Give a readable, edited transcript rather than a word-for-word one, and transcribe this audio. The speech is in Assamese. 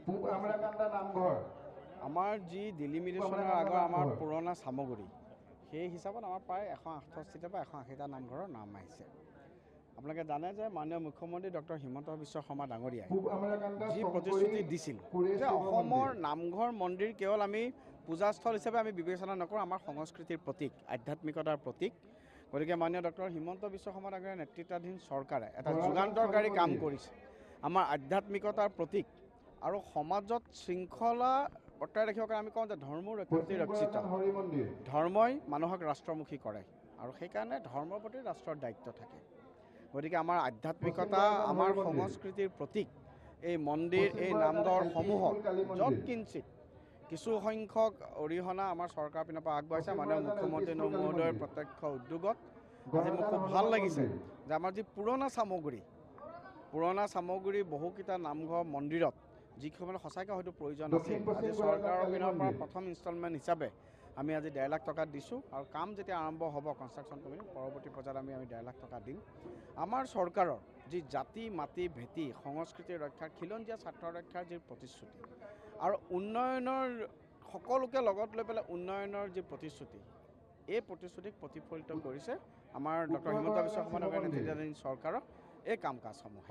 পূব আমৰাকান্দা নামঘৰ আমাৰ যি ডিলিমিটেশ্যনৰ আগৰ আমাৰ পুৰণা চামগুৰি সেই হিচাপত আমাৰ প্ৰায় 168টা বা 180টা নামঘৰৰ নাম আহিছে। আপোনালোকে জানে যে মাননীয় মুখ্যমন্ত্ৰী ডক্টৰ হিমন্ত বিশ্ব শৰ্মা ডাঙৰীয়াই যি প্ৰতিশ্ৰুতি দিছিল যে অসমৰ নামঘৰ মন্দিৰ কেৱল আমি পূজাস্থল হিচাপে আমি বিবেচনা নকৰোঁ, আমাৰ সংস্কৃতিৰ প্ৰতীক, আধ্যাত্মিকতাৰ প্ৰতীক। গতিকে মাননীয় ডক্টৰ হিমন্ত বিশ্ব শৰ্মা ডাঙৰীয়াৰ নেতৃত্বাধীন চৰকাৰে এটা যুগান্তৰকাৰী কাম কৰিছে। আমাৰ আধ্যাত্মিকতাৰ প্ৰতীক আৰু সমাজত শৃংখলা বৰ্তাই ৰাখিবৰ কাৰণে আমি কওঁ যে ধৰ্মৰ ৰক্ষতি ৰক্ষিত। ধৰ্মই মানুহক ৰাষ্ট্ৰমুখী কৰে আৰু সেইকাৰণে ধৰ্মৰ প্ৰতি ৰাষ্ট্ৰৰ দায়িত্ব থাকে। গতিকে আমাৰ আধ্যাত্মিকতা, আমাৰ সংস্কৃতিৰ প্ৰতীক এই মন্দিৰ, এই নামঘৰসমূহত য'ত কিঞ্চিত কিছু সংখ্যক অৰিহণা আমাৰ চৰকাৰৰ পিনৰ পৰা আগবঢ়াইছে মাননীয় মুখ্যমন্ত্ৰী মহোদয়ৰ প্ৰত্যক্ষ উদ্যোগত। আজি মোৰ খুব ভাল লাগিছে যে আমাৰ যি পুৰণা চামগুৰি বহুকেইটা নামঘৰ মন্দিৰত যিসমূহ সঁচাকৈ হয়তো প্ৰয়োজন আছিল, আজি চৰকাৰৰ পিনৰ পৰা প্ৰথম ইনষ্টলমেণ্ট হিচাপে আমি আজি 1.5 লাখ টকা দিছোঁ আৰু কাম যেতিয়া আৰম্ভ হ'ব কনষ্ট্ৰাকশ্যন কমিটি পৰৱৰ্তী পৰ্যায়ত আমি 1.5 লাখ টকা দিম। আমাৰ চৰকাৰৰ যি জাতি মাটি ভেটি সংস্কৃতিৰ ৰক্ষাৰ খিলঞ্জীয়া স্বাৰ্থ ৰক্ষাৰ যি প্ৰতিশ্ৰুতি আৰু উন্নয়নৰ সকলোকে লগত লৈ পেলাই উন্নয়নৰ যি প্ৰতিশ্ৰুতি, এই প্ৰতিশ্ৰুতিক প্ৰতিফলিত কৰিছে আমাৰ ডক্টৰ হিমন্ত বিশ্ব শৰ্মা ডাঙৰীয়াৰ নেতৃত্বাধীন চৰকাৰৰ এই কাম কাজসমূহ।